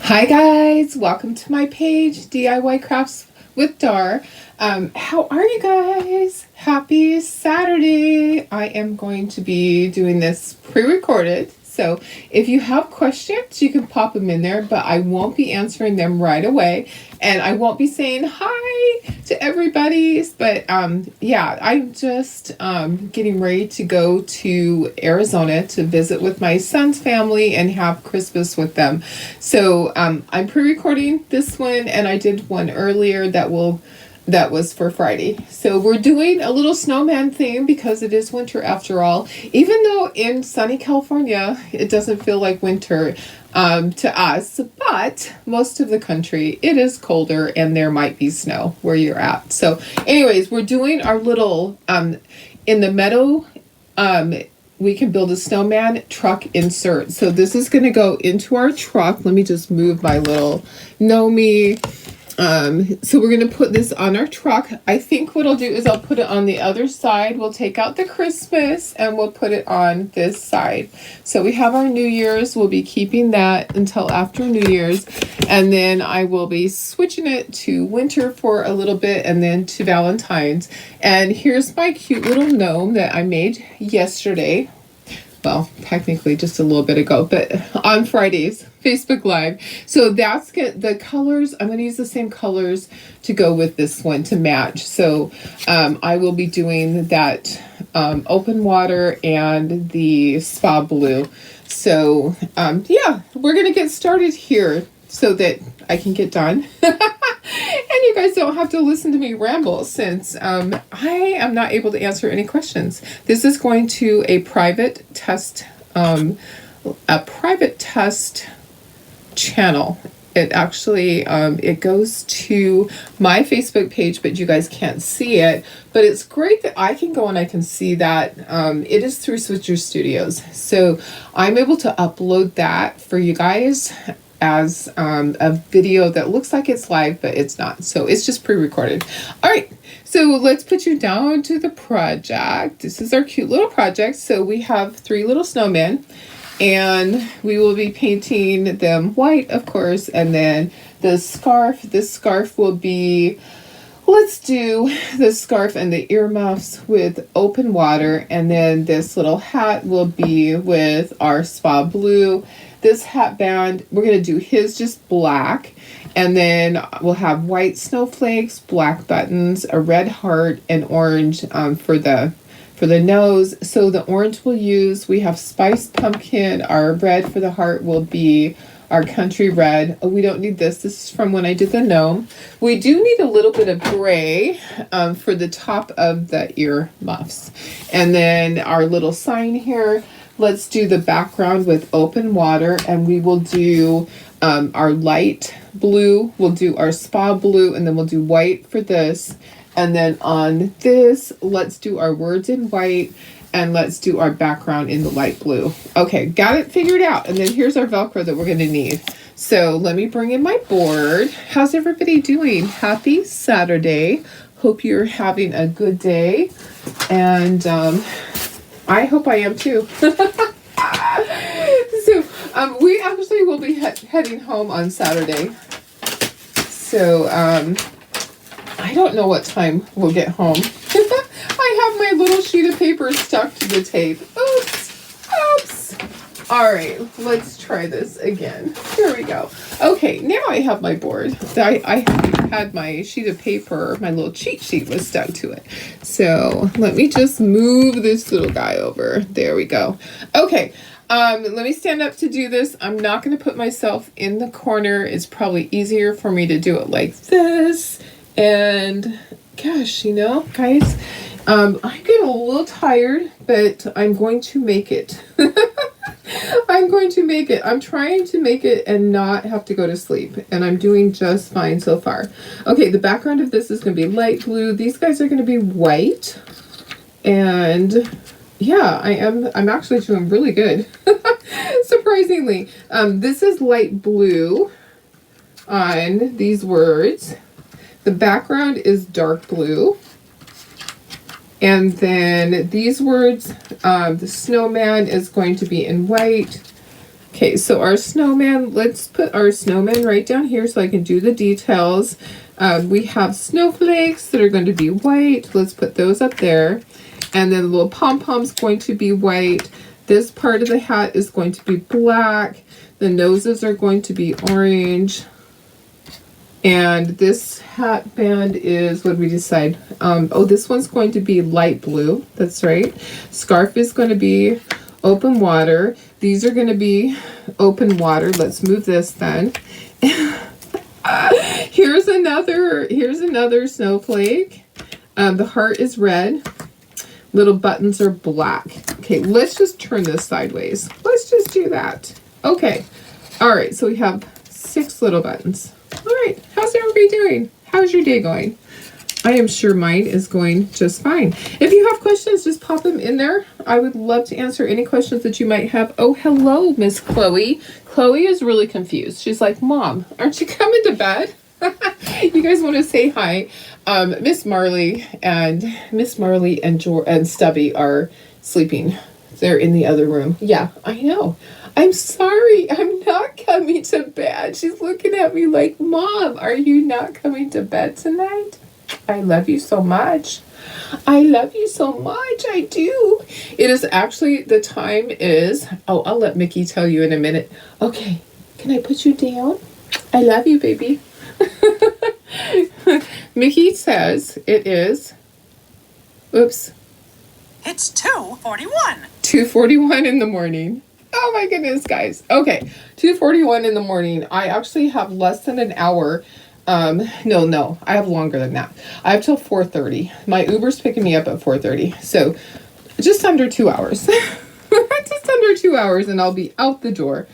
Hi guys, welcome to my page, DIY Crafts with Dar. How are you guys? Happy Saturday. I am going to be doing this pre-recorded. So if you have questions, you can pop them in there, but I won't be answering them right away. And I won't be saying hi to everybody. But yeah, I'm just getting ready to go to Arizona to visit with my son's family and have Christmas with them. So I'm pre-recording this one, and I did one earlier that was for Friday. So we're doing a little snowman theme because it is winter after all. Even though in sunny California, it doesn't feel like winter to us, but most of the country, it is colder and there might be snow where you're at. So anyways, we're doing our little, in the Meadow, we can build a snowman truck insert. So this is going to go into our truck. Let me just move my little Nomi. So we're going to put this on our truck. I think what I'll do is I'll put it on the other side. We'll take out the Christmas and we'll put it on this side. So we have our New Year's. We'll be keeping that until after New Year's. And then I will be switching it to winter for a little bit and then to Valentine's. And here's my cute little gnome that I made yesterday. Well, technically just a little bit ago, but on Fridays, Facebook Live. So that's the colors. I'm going to use the same colors to go with this one to match. So I will be doing that open water and the spa blue. So yeah, we're going to get started here so that I can get done. And you guys don't have to listen to me ramble since I am not able to answer any questions. This is going to a private test channel. It actually it goes to my Facebook page, but you guys can't see it. But it's great that I can go and I can see that. It is through Switcher Studios, so I'm able to upload that for you guys as a video that looks like it's live, but it's not. So it's just pre-recorded. All right, so let's put you down to the project. This is our cute little project. So we have 3 little snowmen, and we will be painting them white, of course. And then the scarf, this scarf will be, let's do the scarf and the earmuffs with open water. And then this little hat will be with our spa blue. This hat band, we're going to do his just black, and then we'll have white snowflakes, black buttons, a red heart, and orange for the nose. So the orange we'll use, we have spiced pumpkin. Our red for the heart will be our country red. Oh, we don't need this. This is from when I did the gnome. We do need a little bit of gray for the top of the ear muffs. And then our little sign here. Let's do the background with open water, and we will do our light blue. We'll do our spa blue, and then we'll do white for this. And then on this, let's do our words in white, and let's do our background in the light blue. Okay, got it figured out. And then here's our Velcro that we're going to need. So let me bring in my board. How's everybody doing? Happy Saturday. Hope you're having a good day. And I hope I am too. So we actually will be heading home on Saturday. So I don't know what time we'll get home. I have my little sheet of paper stuck to the tape. Oops. All right, let's try this again. Here we go. Okay, now I have my board. I had my sheet of paper, my little cheat sheet was stuck to it. So let me just move this little guy over. There we go. Okay, let me stand up to do this. I'm not going to put myself in the corner. It's probably easier for me to do it like this. And gosh, you know, guys, I'm getting a little tired, but I'm going to make it. I'm going to make it. I'm trying to make it and not have to go to sleep. And I'm doing just fine so far. Okay, the background of this is going to be light blue. These guys are going to be white. And yeah, I'm actually doing really good. Surprisingly. This is light blue on these words. The background is dark blue. And then these words, the snowman is going to be in white. Okay, so our snowman, let's put our snowman right down here so I can do the details. We have snowflakes that are going to be white. Let's put those up there. And then the little pom-pom's going to be white. This part of the hat is going to be black. The noses are going to be orange. And this hat band is, what did we decide? Oh, this one's going to be light blue. That's right. Scarf is going to be open water. These are going to be open water. Let's move this then. Here's another snowflake. The heart is red. Little buttons are black. Okay, let's just turn this sideways. Let's just do that. Okay. All right, so we have 6 little buttons. All right, how's everybody doing? How's your day going? I am sure mine is going just fine. If you have questions, just pop them in there. I would love to answer any questions that you might have. Oh, hello, Miss Chloe. Chloe is really confused. She's like, Mom, aren't you coming to bed? You guys want to say hi? Miss Marley and Stubby are sleeping. They're in the other room. Yeah, I know. I'm sorry. I'm not coming to bed. She's looking at me like, Mom, are you not coming to bed tonight? I love you so much. I love you so much. I do. It is actually, the time is, oh, I'll let Mickey tell you in a minute. Okay, can I put you down? I love you, baby. Mickey says it is, oops. It's 2:41. 2:41 in the morning. Oh my goodness, guys. Okay, 2:41 in the morning. I actually have less than an hour. No, I have longer than that. I have till 4:30. My Uber's picking me up at 4:30. So just under 2 hours. Just under 2 hours and I'll be out the door.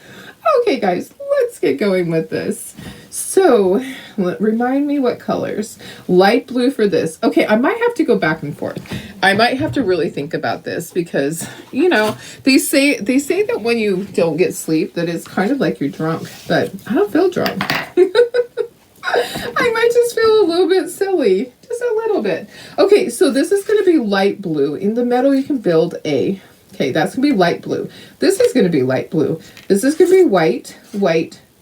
Okay, guys, let's get going with this. So, remind me what colors. Light blue for this. Okay, I might have to go back and forth. I might have to really think about this because, you know, they say that when you don't get sleep that it's kind of like you're drunk, but I don't feel drunk. I might just feel a little bit silly, just a little bit. Okay, so this is going to be light blue. In the Meadow, you can build a, okay, that's going to be light blue. This is going to be light blue. This is going to be white,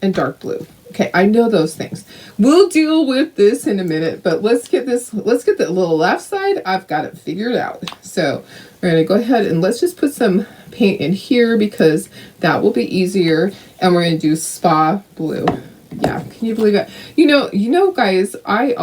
and dark blue. Okay, I know those things. We'll deal with this in a minute, but let's get the little left side. I've got it figured out. So we're going to go ahead and let's just put some paint in here because that will be easier. And we're going to do spa blue. Yeah, can you believe it? You know, guys, I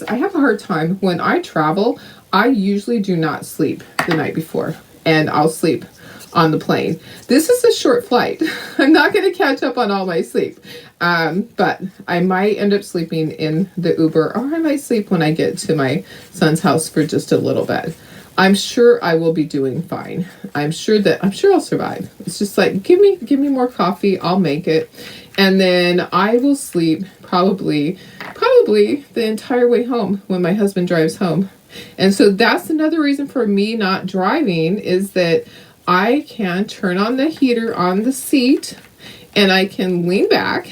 have a hard time when I travel. I usually do not sleep the night before, and I'll sleep on the plane. This is a short flight. I'm not going to catch up on all my sleep, but I might end up sleeping in the Uber, or I might sleep when I get to my son's house for just a little bit. I'm sure I will be doing fine. I'm sure I'll survive. It's just like, give me more coffee. I'll make it. And then I will sleep probably the entire way home when my husband drives home. And so that's another reason for me not driving is that I can turn on the heater on the seat and I can lean back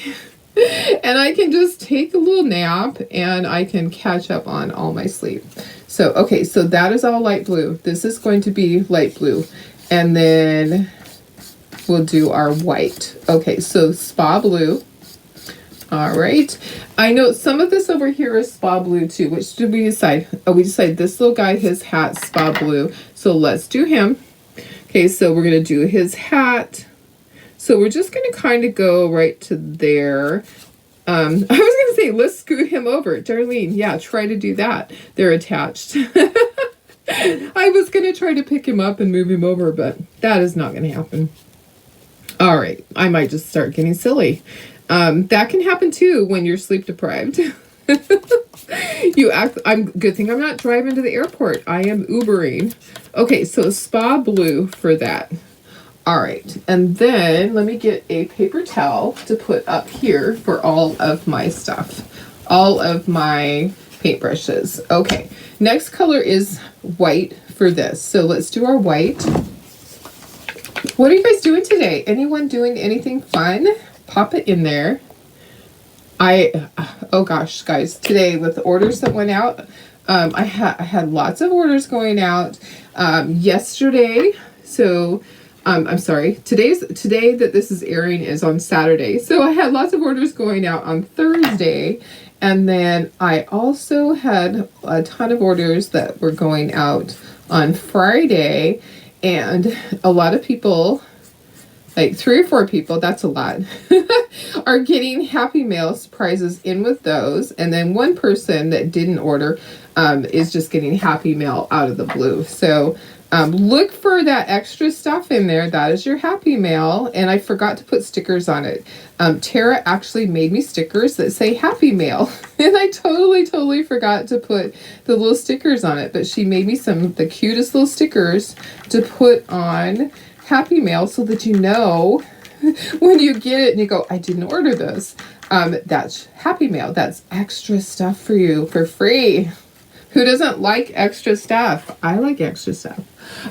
and I can just take a little nap and I can catch up on all my sleep. So, okay, so that is all light blue. This is going to be light blue. And then we'll do our white. Okay, so spa blue. All right. I know some of this over here is spa blue too. Which did we decide? Oh, we decided this little guy, his hat, spa blue. So let's do him. Okay, so we're going to do his hat. So we're just going to kind of go right to there. I was going to say, let's scoot him over. Darlene, yeah, try to do that. They're attached. I was going to try to pick him up and move him over, but that is not going to happen. All right, I might just start getting silly. That can happen too when you're sleep deprived. Good thing I'm not driving to the airport. I am Ubering. Okay, so spa blue for that. All right, and then let me get a paper towel to put up here for all of my stuff, all of my paintbrushes. Okay, next color is white for this. So let's do our white. What are you guys doing today? Anyone doing anything fun? Pop it in there. Oh gosh, guys, today with the orders that went out, I had lots of orders going out yesterday. So I'm sorry. Today that this is airing is on Saturday. So I had lots of orders going out on Thursday. And then I also had a ton of orders that were going out on Friday. And a lot of people, like 3 or 4 people, that's a lot, are getting Happy Mail surprises in with those. And then one person that didn't order is just getting Happy Mail out of the blue. So look for that extra stuff in there. That is your Happy Mail. And I forgot to put stickers on it. Tara actually made me stickers that say Happy Mail. And I totally forgot to put the little stickers on it. But she made me some of the cutest little stickers to put on Happy Mail so that you know when you get it and you go, I didn't order this. That's Happy Mail. That's extra stuff for you for free. Who doesn't like extra stuff? I like extra stuff.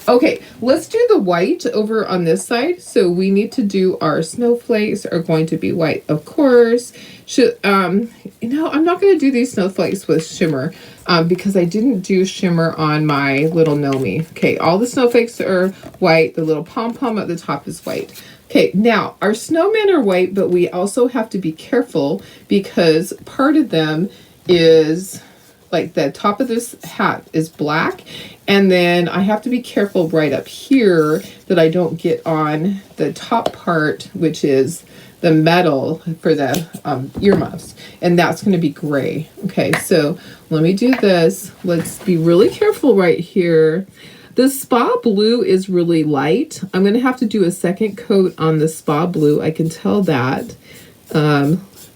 Okay, let's do the white over on this side. So we need to do our snowflakes are going to be white, of course. I'm not going to do these snowflakes with shimmer because I didn't do shimmer on my little Nomi. Okay, all the snowflakes are white. The little pom-pom at the top is white. Okay, now our snowmen are white, but we also have to be careful because part of them is like the top of this hat is black, and then I have to be careful right up here that I don't get on the top part, which is the metal for the earmuffs, and that's going to be gray. Okay, so let me do this. Let's be really careful right here. The spa blue is really light. I'm going to have to do a second coat on the spa blue. I can tell that.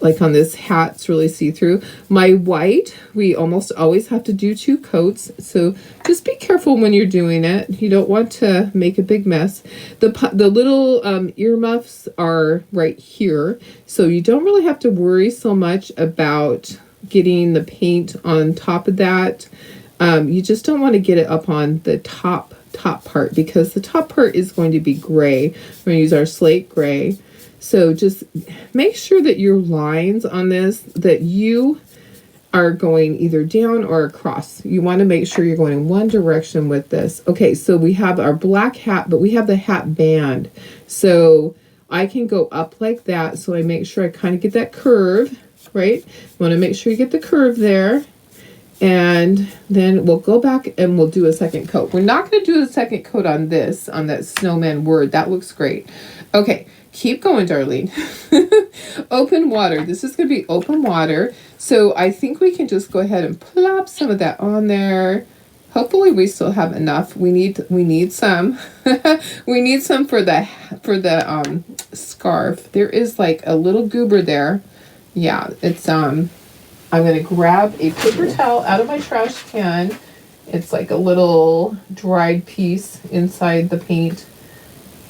Like on this hat, it's really see-through. My white, we almost always have to do 2 coats. So just be careful when you're doing it. You don't want to make a big mess. The little earmuffs are right here. So you don't really have to worry so much about getting the paint on top of that. You just don't want to get it up on the top part because the top part is going to be gray. We're going to use our slate gray. So just make sure that your lines on this, that you are going either down or across. You want to make sure you're going in one direction with this. Okay, so we have our black hat, but we have the hat band. So I can go up like that. So I make sure I kind of get that curve, right? You want to make sure you get the curve there. And then we'll go back and we'll do a second coat. We're not going to do a second coat on this, on that snowman word. That looks great. Okay, keep going, Darlene. Open water. This is going to be open water. So I think we can just go ahead and plop some of that on there. Hopefully we still have enough. We need some. We need some for the scarf. There is like a little goober there. Yeah, it's I'm going to grab a paper towel out of my trash can. It's like a little dried piece inside the paint.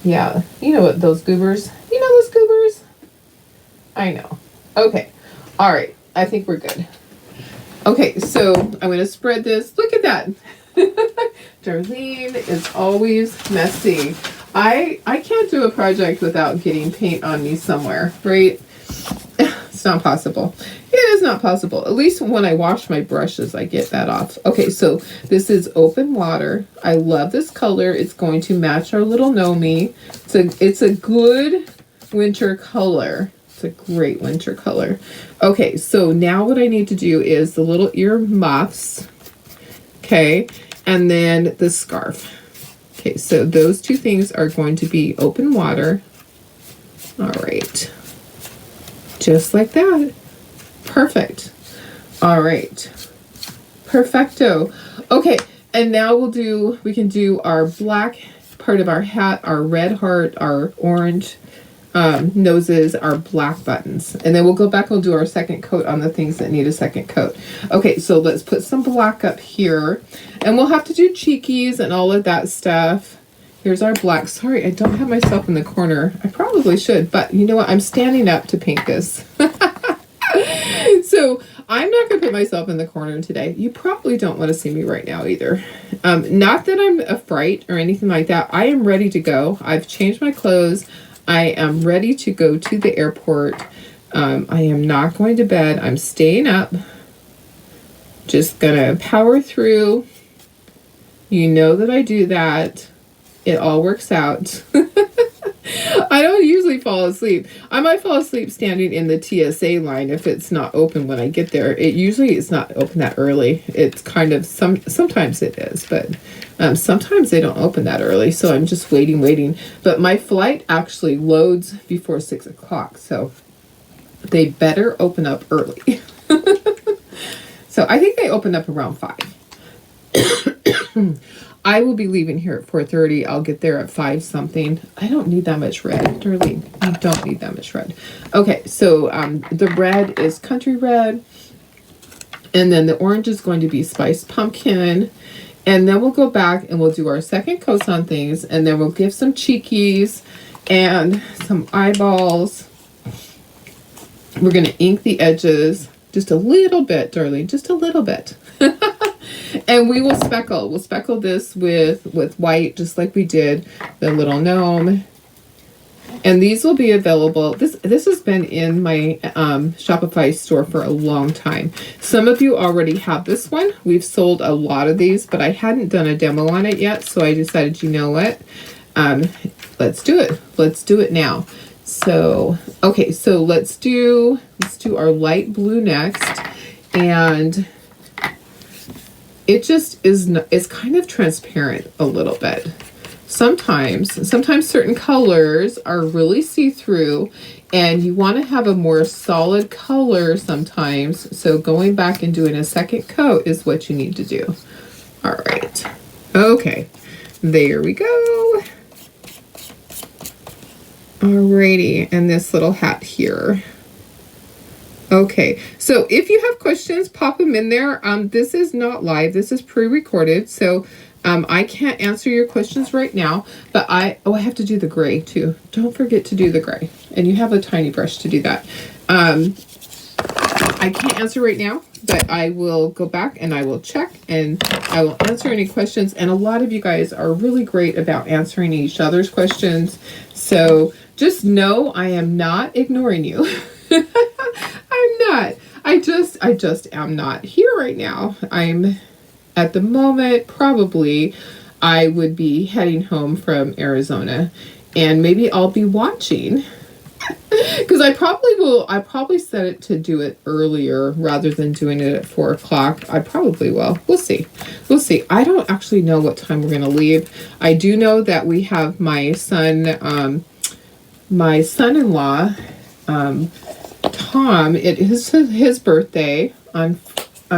Yeah, you know what those goobers. You know those goobers? I know. Okay. All right. I think we're good. Okay, so I'm going to spread this. Look at that. Darlene is always messy. I can't do a project without getting paint on me somewhere, right? It's not possible. It is not possible. At least when I wash my brushes, I get that off. Okay, so this is open water. I love this color. It's going to match our little Nomi. It's a good winter color. It's a great winter color. Okay, so now what I need to do is the little ear muffs. Okay, and then the scarf. Okay, so those 2 things are going to be open water. All right. Just like that. Perfect. All right. Perfecto. Okay, and now we can do our black part of our hat, our red heart, our orange noses, our black buttons. And then we'll go back and we'll do our second coat on the things that need a second coat. Okay, so let's put some black up here. And we'll have to do cheekies and all of that stuff. Here's our black. Sorry, I don't have myself in the corner. I probably should, but you know what? I'm standing up to paint this. So I'm not going to put myself in the corner today. You probably don't want to see me right now either. Not that I'm a fright or anything like that. I am ready to go. I've changed my clothes. I am ready to go to the airport. I am not going to bed. I'm staying up. Just going to power through. You know that I do that. It all works out. I don't usually fall asleep. I might fall asleep standing in the TSA line if it's not open when I get there. It usually is not open that early. It's kind of sometimes it is, but sometimes they don't open that early. So I'm just waiting. But my flight actually loads before 6 o'clock, so they better open up early. So I think they open up around 5. I will be leaving here at 4:30. I'll get there at 5 something. I don't need that much red, Darlene. I don't need that much red. Okay, so the red is country red. And then the orange is going to be spiced pumpkin. And then we'll go back and we'll do our second coats on things. And then we'll give some cheekies and some eyeballs. We're going to ink the edges just a little bit, Darlene. Just a little bit. And we will speckle. We'll speckle this with white, just like we did the little gnome. And these will be available. This has been in my Shopify store for a long time. Some of you already have this one. We've sold a lot of these, but I hadn't done a demo on it yet. So I decided, you know what? Let's do it. Let's do it now. So, okay, so let's do our light blue next. And it just is kind of transparent a little bit. Sometimes certain colors are really see-through and you want to have a more solid color sometimes. So going back and doing a second coat is what you need to do. All right. Okay. There we go. Alrighty. And this little hat here. Okay, so if you have questions, pop them in there. This is not live. This is pre-recorded, so I can't answer your questions right now. But I have to do the gray too. Don't forget to do the gray, and you have a tiny brush to do that. I can't answer right now, but I will go back and I will check and I will answer any questions. And a lot of you guys are really great about answering each other's questions. So just know I am not ignoring you. I'm not. I just am not here right now. I'm at the moment, probably I would be heading home from Arizona and maybe I'll be watching because I probably set it to do it earlier rather than doing it at 4 o'clock. I probably will. We'll see. I don't actually know what time we're going to leave. I do know that we have my son-in-law, Tom, it is his birthday on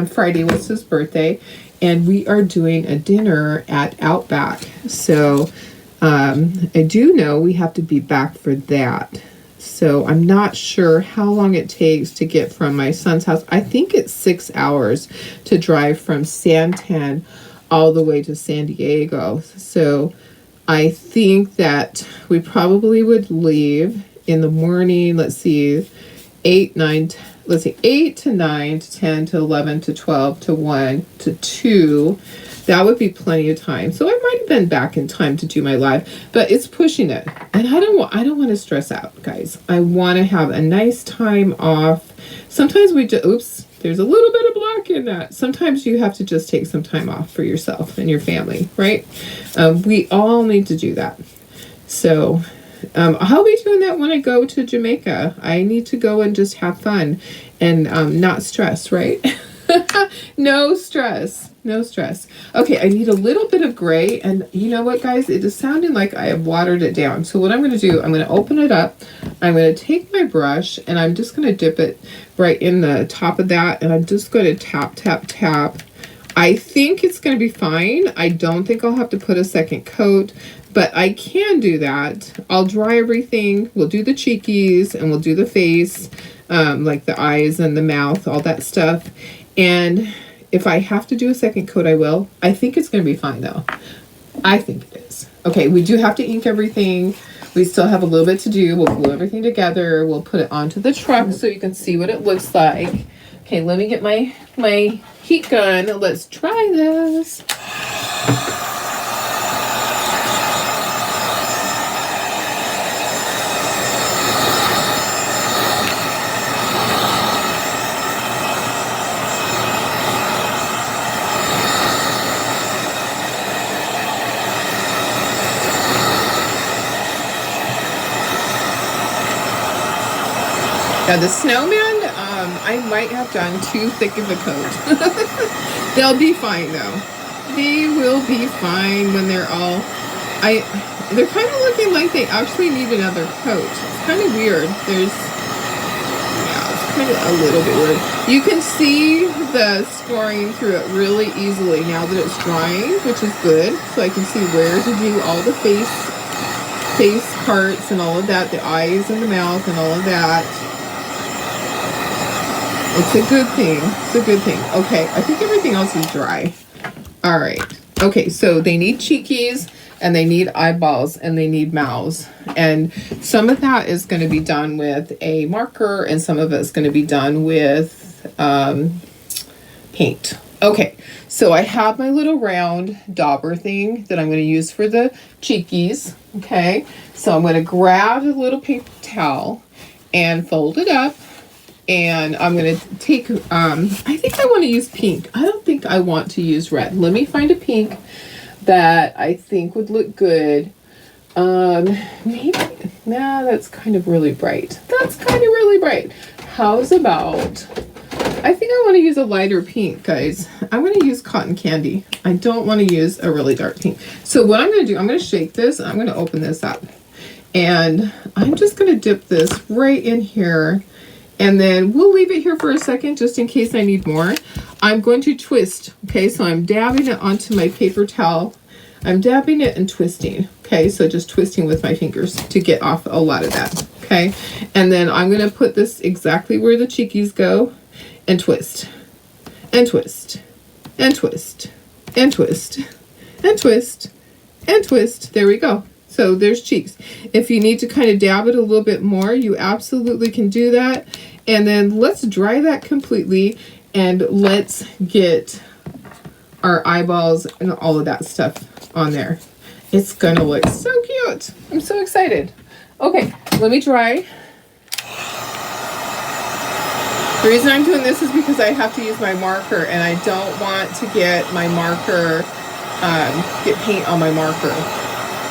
Friday was his birthday, and we are doing a dinner at Outback. So I do know we have to be back for that. So I'm not sure how long it takes to get from my son's house. I think it's 6 hours to drive from Santan all the way to San Diego. So I think that we probably would leave in the morning. Let's see. 8 to 9 to 10 to 11 to 12 to 1 to 2. That would be plenty of time. So I might have been back in time to do my live, but it's pushing it. And I don't want to stress out, guys. I want to have a nice time off. Sometimes there's a little bit of black in that. Sometimes you have to just take some time off for yourself and your family, right? We all need to do that. So I'll be doing that when I go to Jamaica. I need to go and just have fun and not stress, right? No stress. Okay, I need a little bit of gray, and you know what, guys? It is sounding like I have watered it down. So what I'm going to do, I'm going to open it up. I'm going to take my brush, and I'm just going to dip it right in the top of that, and I'm just going to tap, tap, tap. I think it's going to be fine. I don't think I'll have to put a second coat, but I can do that. I'll dry everything. We'll do the cheekies, and we'll do the face, like the eyes and the mouth, all that stuff. And if I have to do a second coat, I will. I think it's going to be fine, though. I think it is. Okay, we do have to ink everything. We still have a little bit to do. We'll glue everything together. We'll put it onto the truck so you can see what it looks like. Okay, let me get my heat gun. Let's try this. Now the snowman, I might have done too thick of a coat. They'll be fine though. They will be fine when they're all, they're kind of looking like they actually need another coat. It's kind of weird. There's, yeah, it's kind of a little bit weird. You can see the scoring through it really easily now that it's drying, which is good. So I can see where to do all the face parts and all of that, the eyes and the mouth and all of that. It's a good thing. It's a good thing. Okay, I think everything else is dry. All right. Okay, so they need cheekies and they need eyeballs and they need mouths. And some of that is going to be done with a marker and some of it's going to be done with paint. Okay, so I have my little round dauber thing that I'm going to use for the cheekies. Okay, so I'm going to grab a little paper towel and fold it up. And I'm going to take, I think I want to use pink. I don't think I want to use red. Let me find a pink that I think would look good. Maybe, nah, that's kind of really bright. That's kind of really bright. How's about, I think I want to use a lighter pink, guys. I'm going to use cotton candy. I don't want to use a really dark pink. So what I'm going to do, I'm going to shake this. I'm going to open this up. And I'm just going to dip this right in here. And then we'll leave it here for a second just in case I need more. I'm going to twist. Okay, so I'm dabbing it onto my paper towel. I'm dabbing it and twisting. Okay, so just twisting with my fingers to get off a lot of that. Okay, and then I'm going to put this exactly where the cheekies go and twist and twist and twist and twist and twist and twist. There we go. So there's cheeks. If you need to kind of dab it a little bit more, you absolutely can do that. And then let's dry that completely and let's get our eyeballs and all of that stuff on there. It's gonna look so cute. I'm so excited. Okay, let me dry. The reason I'm doing this is because I have to use my marker and I don't want to get my marker, get paint on my marker.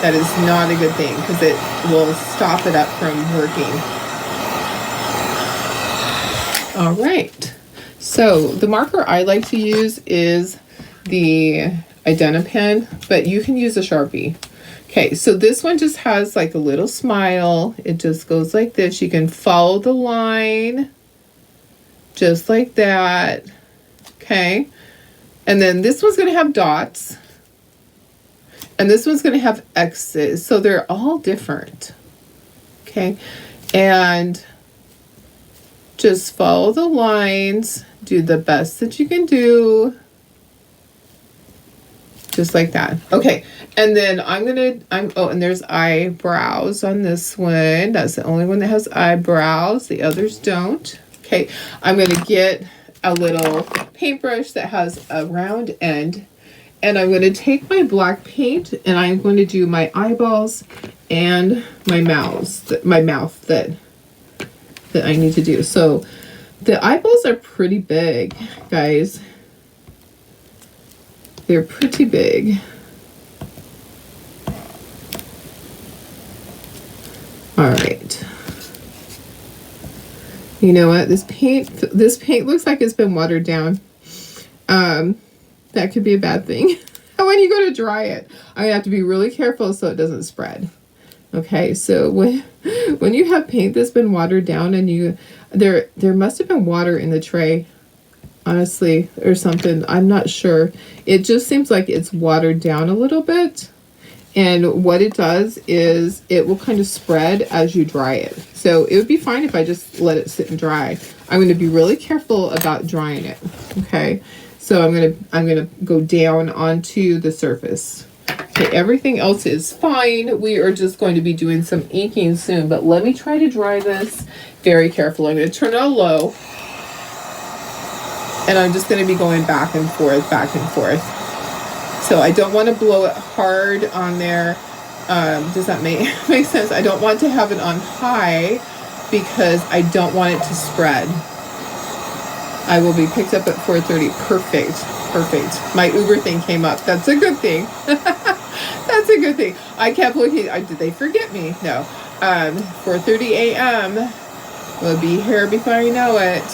That is not a good thing because it will stop it up from working. All right. So the marker I like to use is the Pen, but you can use a Sharpie. Okay, so this one just has like a little smile. It just goes like this. You can follow the line just like that. Okay. And then this one's going to have dots. And this one's going to have X's. So they're all different. Okay. And just follow the lines. Do the best that you can do. Just like that. Okay. And then oh, and there's eyebrows on this one. That's the only one that has eyebrows. The others don't. Okay. I'm going to get a little paintbrush that has a round end. And I'm going to take my black paint and I'm going to do my eyeballs and my mouth that I need to do. So the eyeballs are pretty big, guys. They're pretty big. All right. You know what? This paint looks like it's been watered down. That could be a bad thing. When you go to dry it, I have to be really careful so it doesn't spread. Okay, so when you have paint that's been watered down and there must have been water in the tray, honestly, or something. I'm not sure. It just seems like it's watered down a little bit. And what it does is it will kind of spread as you dry it. So it would be fine if I just let it sit and dry. I'm going to be really careful about drying it. Okay. So I'm going to go down onto the surface. Okay, everything else is fine. We are just going to be doing some inking soon, but let me try to dry this very carefully. I'm going to turn it on low. And I'm just going to be going back and forth, back and forth. So I don't want to blow it hard on there. Does that make sense? I don't want to have it on high because I don't want it to spread. I will be picked up at 4:30. Perfect. Perfect. My Uber thing came up. That's a good thing. That's a good thing. I kept looking. Did they forget me? No. 4:30 a.m. It'll be here before I know it.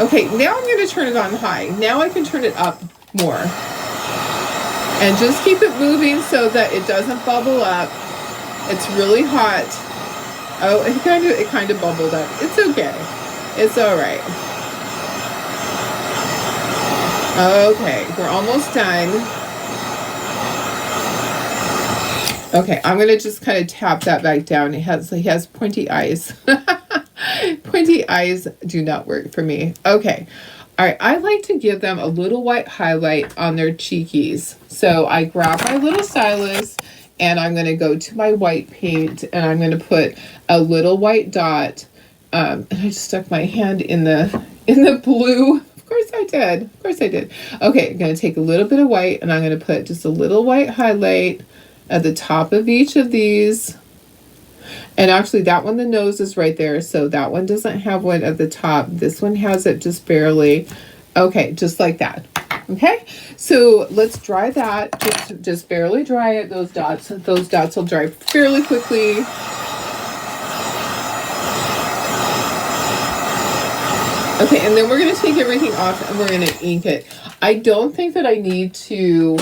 Okay, now I'm going to turn it on high. Now I can turn it up more. And just keep it moving so that it doesn't bubble up. It's really hot. Oh, it kind of bubbled up. It's okay. It's all right. Okay, we're almost done. Okay, I'm gonna just kind of tap that back down. He has pointy eyes. Pointy eyes do not work for me. Okay. All right, I like to give them a little white highlight on their cheekies. So I grab my little stylus and I'm going to go to my white paint and I'm going to put a little white dot. And I just stuck my hand in the blue. Of course I did. Of course I did. Okay, I'm going to take a little bit of white and I'm going to put just a little white highlight at the top of each of these. And actually that one, the nose is right there. So that one doesn't have one at the top. This one has it just barely. Okay, just like that. Okay, so let's dry that. Just barely dry it. Those dots will dry fairly quickly. Okay, and then we're going to take everything off and we're going to ink it. I don't think that I need to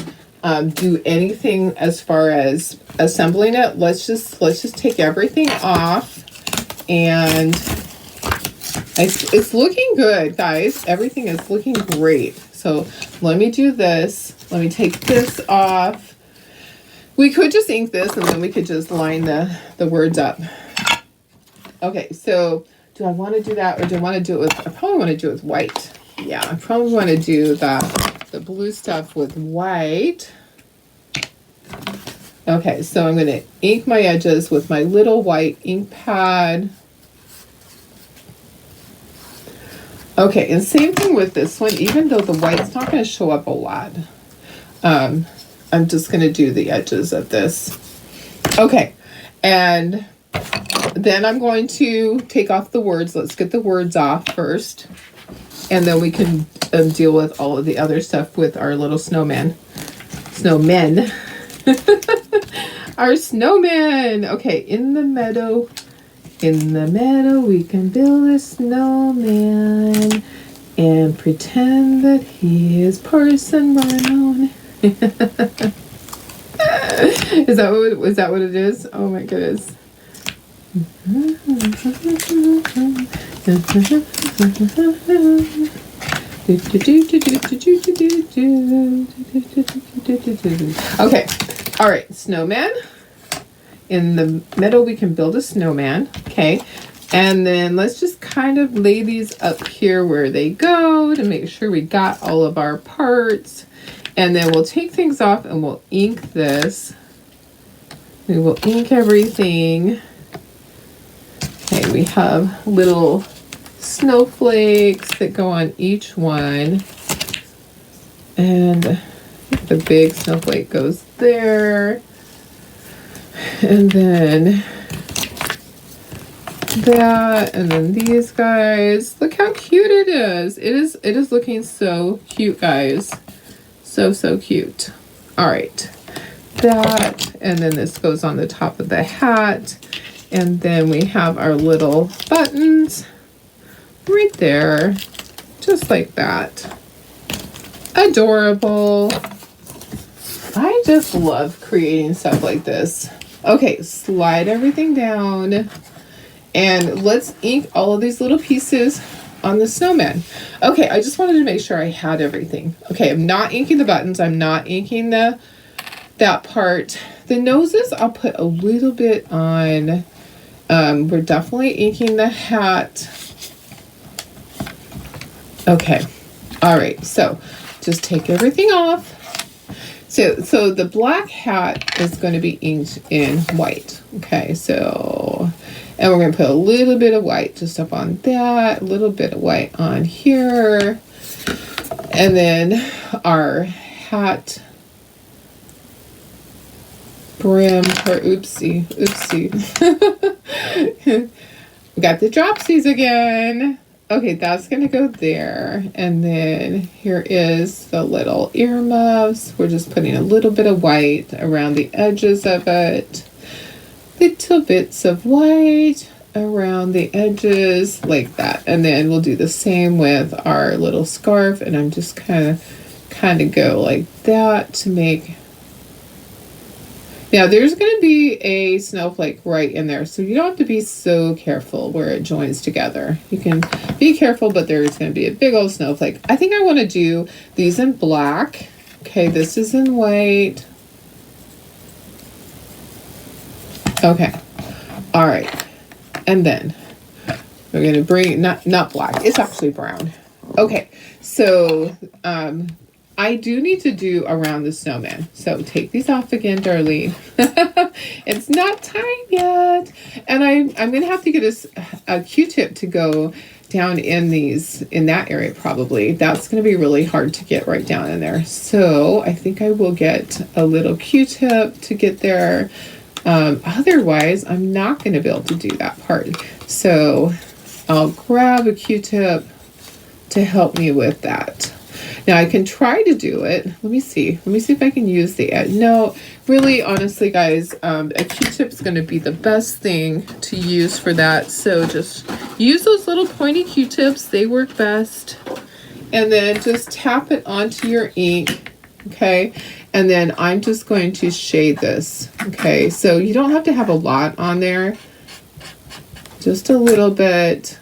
do anything as far as assembling it. Let's just take everything off, and it's looking good, guys. Everything is looking great. So let me do this. Let me take this off. We could just ink this and then we could just line the words up. Okay, so do I want to do that, or do I want to do it with, I probably want to do it with white. Yeah, I probably want to do the blue stuff with white. Okay, so I'm going to ink my edges with my little white ink pad. Okay, and same thing with this one, even though the white's not going to show up a lot. I'm just going to do the edges of this. Okay, and then I'm going to take off the words. Let's get the words off first. And then we can deal with all of the other stuff with our little snowmen. Our snowman. Okay, in the meadow we can build a snowman and pretend that he is Parson Brown. Is that what it is? Oh my goodness. Okay, all right, snowman. In the middle, we can build a snowman. Okay, and then let's just kind of lay these up here where they go to make sure we got all of our parts. And then we'll take things off and we'll ink this. We will ink everything. Okay, we have little snowflakes that go on each one. And the big snowflake goes there. And then that, and then these guys. Look how cute it is. It is looking so cute, guys. So cute. All right. That, and then this goes on the top of the hat. And then we have our little buttons right there, just like that. Adorable. I just love creating stuff like this. Okay, slide everything down and let's ink all of these little pieces on the snowman. Okay, I just wanted to make sure I had everything. Okay, I'm not inking the buttons. I'm not inking that part. The noses, I'll put a little bit on. We're definitely inking the hat. Okay, all right, so just take everything off. So the black hat is going to be inked in white. Okay, so, and we're going to put a little bit of white just up on that, a little bit of white on here. And then our hat brim, or oopsie. We got the dropsies again. Okay, that's going to go there. And then here is the little earmuffs. We're just putting a little bit of white around the edges of it. Little bits of white. around the edges like that. And then we'll do the same with our little scarf, and I'm just kind of go like that to make. Now there's going to be a snowflake right in there, so you don't have to be so careful where it joins together. You can be careful, but there's going to be a big old snowflake. I think I want to do these in black. Okay, this is in white. Okay, all right, and then we're going to bring, not black, it's actually brown. Okay, so I do need to do around the snowman. So take these off again, Darlene. It's not time yet. And I'm going to have to get a Q-tip to go down in that area probably. That's going to be really hard to get right down in there. So I think I will get a little Q-tip to get there. Otherwise, I'm not going to be able to do that part. So I'll grab a Q-tip to help me with that. Now I can try to do it. Let me see if I can use the edge. No, really, honestly, guys, a Q-tip is going to be the best thing to use for that. So just use those little pointy Q-tips. They work best. And then just tap it onto your ink. Okay. And then I'm just going to shade this. Okay. So you don't have to have a lot on there. Just a little bit.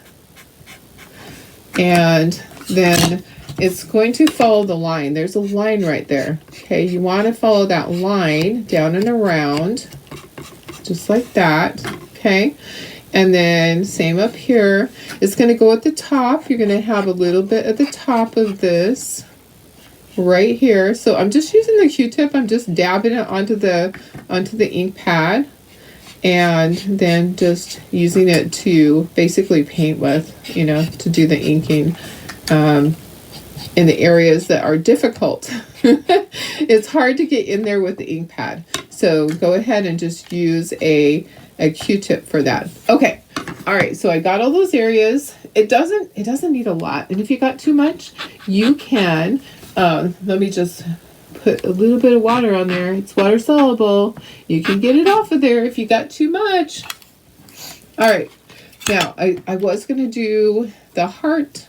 And then it's going to follow the line. There's a line right there. Okay, you want to follow that line down and around, just like that. Okay, and then same up here. It's going to go at the top. You're going to have a little bit at the top of this right here. So I'm just using the Q-tip. I'm just dabbing it onto the ink pad, and then just using it to basically paint with, to do the inking in the areas that are difficult. It's hard to get in there with the ink pad. So go ahead and just use a Q-tip for that. Okay. All right. So I got all those areas. It doesn't need a lot. And if you got too much, you can, let me just put a little bit of water on there. It's water soluble. You can get it off of there if you got too much. All right. Now I was going to do the heart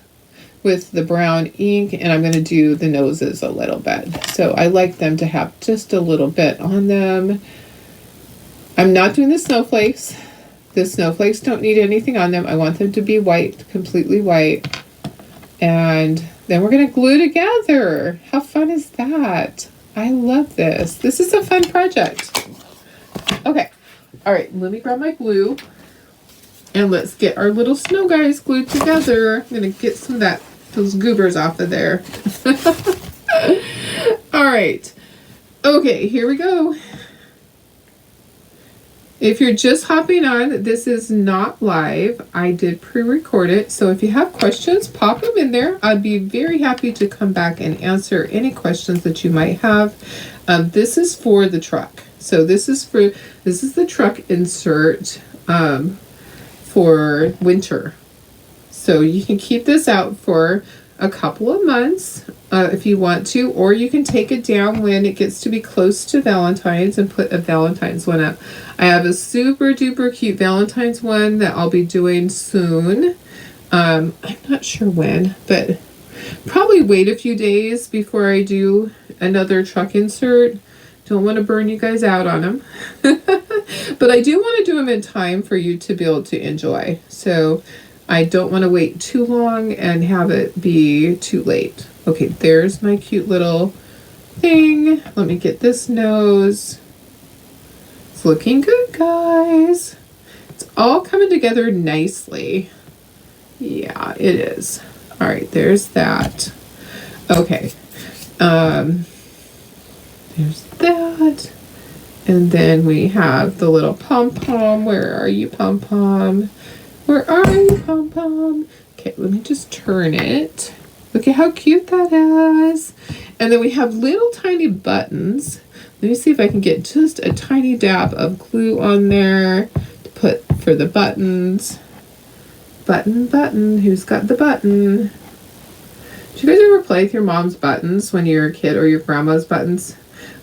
with the brown ink, and I'm going to do the noses a little bit. So I like them to have just a little bit on them. I'm not doing the snowflakes. The snowflakes don't need anything on them. I want them to be white, completely white. And then we're going to glue together. How fun is that? I love this. This is a fun project. Okay. All right. Let me grab my glue. And let's get our little snow guys glued together. I'm going to get some of those goobers off of there. All right. Okay, here we go. If you're just hopping on, this is not live. I did pre-record it. So if you have questions, pop them in there. I'd be very happy to come back and answer any questions that you might have. This is for the truck. So this is the truck insert for winter. So you can keep this out for a couple of months if you want to, or you can take it down when it gets to be close to Valentine's and put a Valentine's one up. I have a super duper cute Valentine's one that I'll be doing soon. I'm not sure when, but probably wait a few days before I do another truck insert. Don't want to burn you guys out on them. But I do want to do them in time for you to be able to enjoy. So I don't want to wait too long and have it be too late. Okay, there's my cute little thing. Let me get this nose. It's looking good, guys. It's all coming together nicely. Yeah, it is. All right, there's that. Okay. There's that. And then we have the little pom-pom. Where are you, pom-pom? Where are you, pom-pom? Okay, let me just turn it. Look at how cute that is. And then we have little tiny buttons. Let me see if I can get just a tiny dab of glue on there to put for the buttons. Button, button. Who's got the button? Did you guys ever play with your mom's buttons when you were a kid, or your grandma's buttons?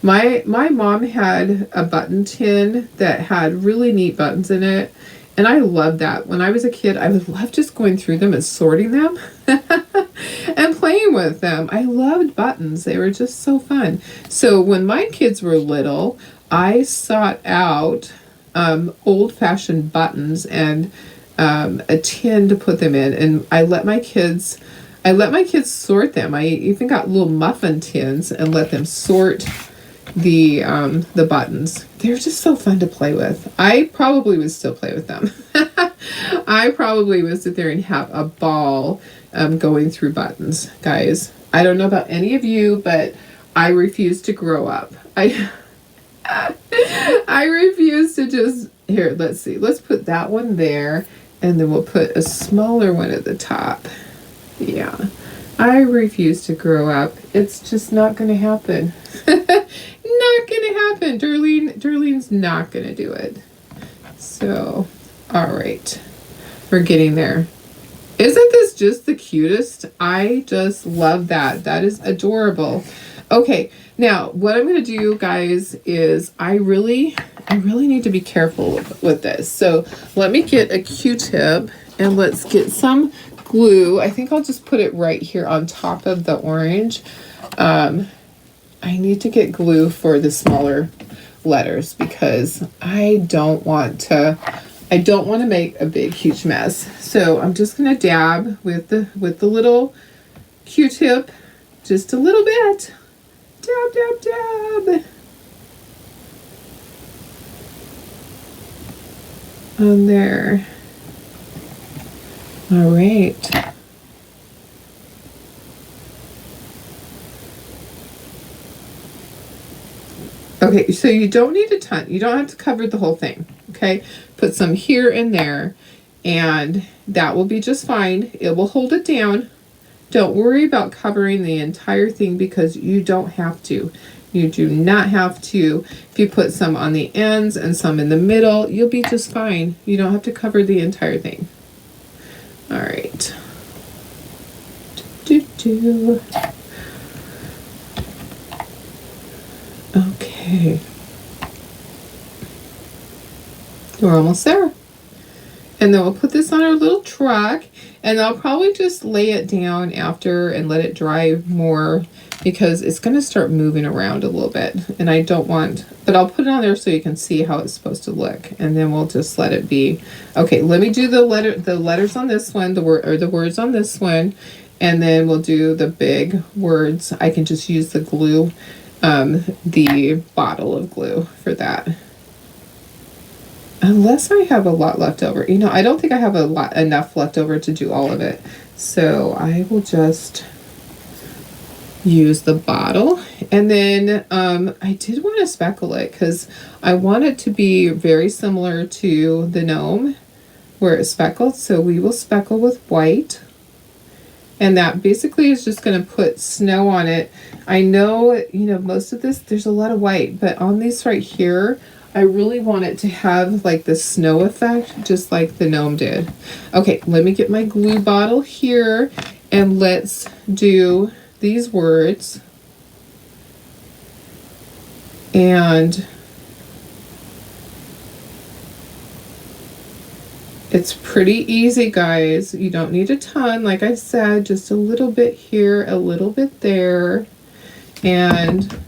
My mom had a button tin that had really neat buttons in it, And I love that. When I was a kid, I would love just going through them and sorting them and playing with them. I loved buttons. They were just so fun. So when my kids were little, I sought out old-fashioned buttons and a tin to put them in, and I let my kids sort them. I even got little muffin tins and let them sort the buttons. They're just so fun to play with. I probably would still play with them. I probably would sit there and have a ball going through buttons, guys. I don't know about any of you, but I refuse to grow up. I refuse to just, here, let's see. Let's put that one there, and then we'll put a smaller one at the top. Yeah. I refuse to grow up. It's just not going to happen. Not going to happen. Darlene's not going to do it. So, all right. We're getting there. Isn't this just the cutest? I just love that. That is adorable. Okay, now what I'm going to do, guys, is I really need to be careful with this. So let me get a Q-tip and let's get some glue. I think I'll just put it right here on top of the orange. I need to get glue for the smaller letters because I don't want to make a big huge mess. So I'm just going to dab with the little Q-tip just a little bit. Dab, dab, dab. On there. All right. Okay, so you don't need a ton. You don't have to cover the whole thing, okay? Put some here and there, and that will be just fine. It will hold it down. Don't worry about covering the entire thing because you don't have to. You do not have to. If you put some on the ends and some in the middle, you'll be just fine. You don't have to cover the entire thing. All right. Okay. We're almost there. And then we'll put this on our little truck, and I'll probably just lay it down after and let it dry more because it's going to start moving around a little bit, and I don't want, but I'll put it on there so you can see how it's supposed to look, and then we'll just let it be. Okay, let me do the letters on this one, the words on this one, and then we'll do the big words. I can just use the glue, the bottle of glue for that. Unless I have a lot left over. You know, I don't think I have enough left over to do all of it. So I will just use the bottle. And then I did want to speckle it because I want it to be very similar to the gnome where it's speckled. So we will speckle with white. And that basically is just going to put snow on it. I know, you know, most of this, there's a lot of white, but on these right here, I really want it to have like the snow effect, just like the gnome did. Okay, let me get my glue bottle here and let's do these words. And it's pretty easy, guys. You don't need a ton, like I said, just a little bit here, a little bit there. And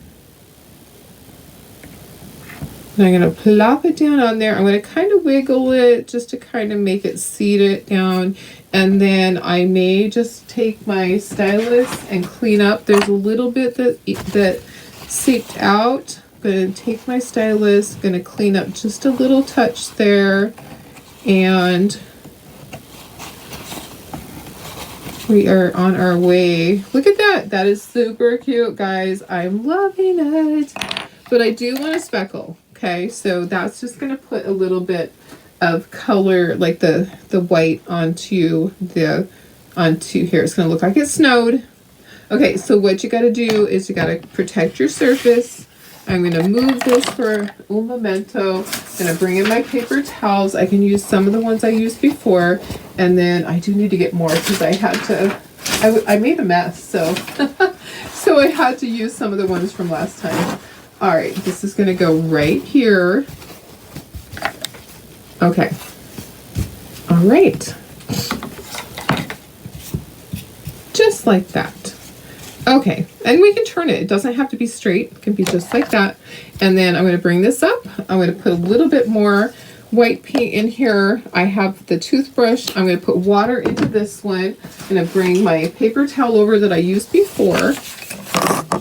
I'm going to plop it down on there. I'm going to kind of wiggle it just to kind of make it seat it down. And then I may just take my stylus and clean up. There's a little bit that seeped out. I'm going to take my stylus, going to clean up just a little touch there. And we are on our way. Look at that. That is super cute, guys. I'm loving it. But I do want to speckle. Okay, so that's just going to put a little bit of color, like the white onto here. It's going to look like it snowed. Okay, so what you got to do is you got to protect your surface. I'm going to move this for un momento. I'm going to bring in my paper towels. I can use some of the ones I used before, and then I do need to get more because I had to, I made a mess, so so I had to use some of the ones from last time. All right, this is going to go right here. Okay, right. Just like that. Okay, and we can turn it. It doesn't have to be straight. It can be just like that. And then I'm going to bring this up. I'm going to put a little bit more white paint in here. I have the toothbrush. I'm going to put water into this one. I'm going to bring my paper towel over that I used before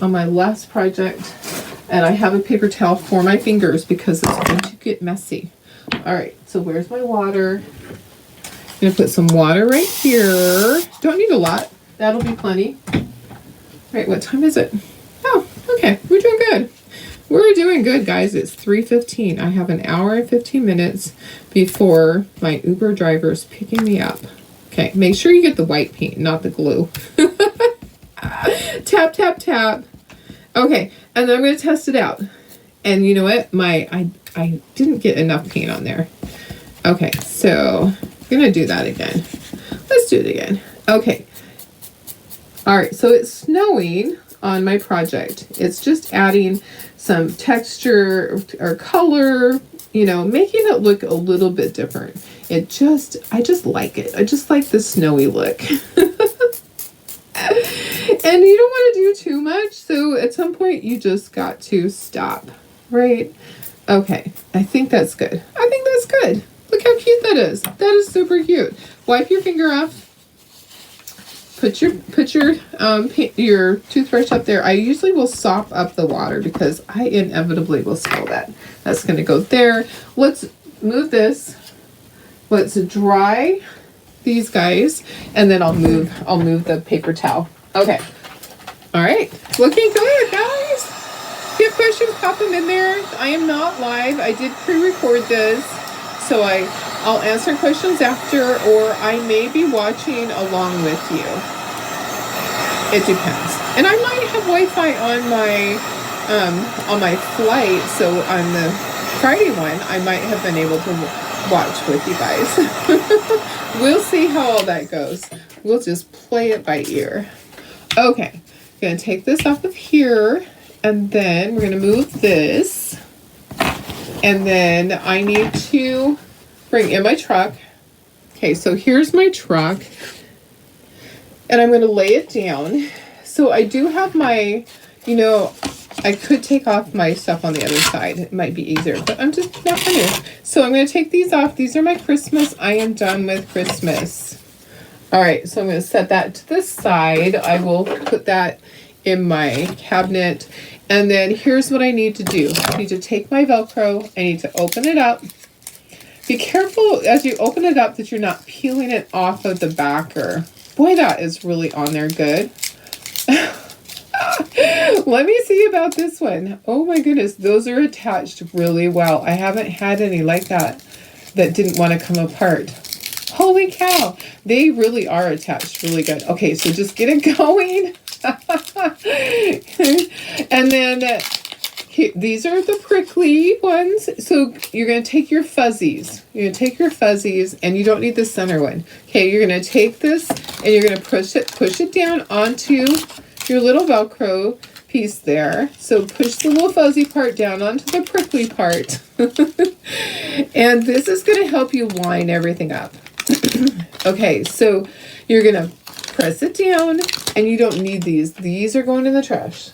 on my last project. And I have a paper towel for my fingers because it's going to get messy. All right, so where's my water? I'm going to put some water right here. Don't need a lot. That'll be plenty. All right, what time is it? Oh, okay, we're doing good. We're doing good, guys. It's 3:15. I have an hour and 15 minutes before my Uber driver's picking me up. Okay, make sure you get the white paint, not the glue. Tap, tap, tap. Okay, and then I'm going to test it out. And you know what? I didn't get enough paint on there. Okay, so I'm going to do that again. Let's do it again. Okay. All right, so it's snowing on my project. It's just adding some texture or color, you know, making it look a little bit different. I just like it. I just like the snowy look. And you don't want to do too much, so at some point you just got to stop, right? Okay, I think that's good. I think that's good. Look how cute that is. That is super cute. Wipe your finger off. Put your toothbrush up there. I usually will sop up the water because I inevitably will spill that. That's going to go there. Let's move this. Let's dry these guys, and then I'll move the paper towel. Okay. All right. Looking good, guys. If you have questions, pop them in there. I am not live. I did pre-record this, so I'll answer questions after, or I may be watching along with you. It depends. And I might have Wi-Fi on my flight, so on the Friday one, I might have been able to watch with you guys. We'll see how all that goes. We'll just play it by ear. Okay, I'm going to take this off of here, and then we're going to move this. And then I need to bring in my truck. Okay, so here's my truck. And I'm going to lay it down. So I do have my, you know, I could take off my stuff on the other side. It might be easier, but I'm just not going to. So I'm going to take these off. These are my Christmas. I am done with Christmas. All right, so I'm going to set that to the side. I will put that in my cabinet. And then here's what I need to do. I need to take my Velcro. I need to open it up. Be careful as you open it up that you're not peeling it off of the backer. Boy, that is really on there good. Let me see about this one. Oh my goodness, those are attached really well. I haven't had any like that didn't want to come apart. Holy cow, they really are attached really good. Okay, so just get it going. And then these are the prickly ones. So you're going to take your fuzzies. You're going to take your fuzzies, and you don't need the center one. Okay, you're going to take this, and you're going to push it down onto your little Velcro piece there. So push the little fuzzy part down onto the prickly part. And this is going to help you line everything up. Okay, so you're going to press it down, and you don't need these. These are going in the trash.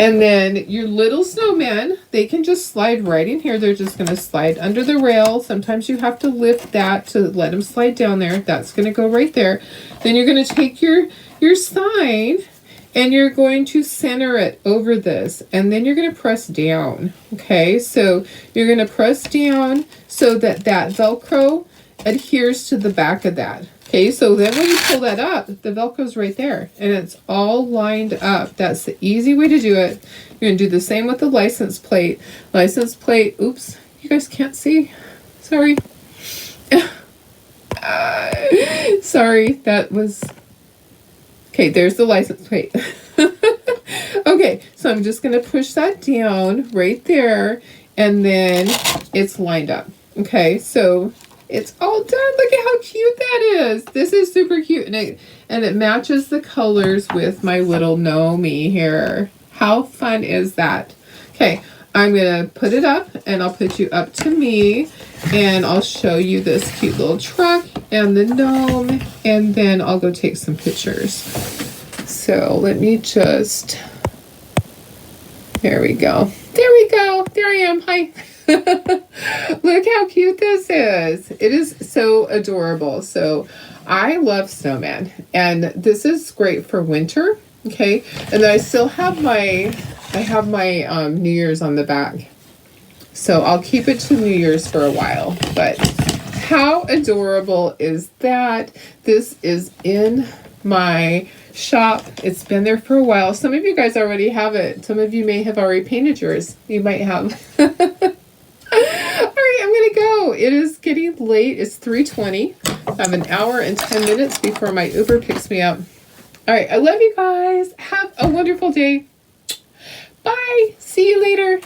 And then your little snowman, they can just slide right in here. They're just going to slide under the rail. Sometimes you have to lift that to let them slide down there. That's going to go right there. Then you're going to take your sign, and you're going to center it over this. And then you're going to press down. Okay, so you're going to press down so that Velcro adheres to the back of that. Okay, so then when you pull that up, the Velcro's right there, and it's all lined up. That's the easy way to do it. You're going to do the same with the license plate. License plate, oops, you guys can't see. Sorry. Sorry, that was... Okay, there's the license plate. Okay, so I'm just going to push that down right there, and then it's lined up. Okay, so... it's all done. Look at how cute that is. This is super cute. And it matches the colors with my little Nomi here. How fun is that? Okay, I'm going to put it up, and I'll put you up to me, and I'll show you this cute little truck and the gnome, and then I'll go take some pictures. So let me just, there we go. There we go. There I am. Hi. Look how cute this is. It is so adorable. So I love Snowman, and this is great for winter. Okay, and then I still have my New Year's on the back, so I'll keep it to New Year's for a while. But how adorable is that? This is in my shop. It's been there for a while. Some of you guys already have it. Some of you may have already painted yours. You might have. All right, I'm gonna go. It is getting late. It's 3:20. I have an hour and 10 minutes before my Uber picks me up. All right, I love you guys. Have a wonderful day. Bye. See you later.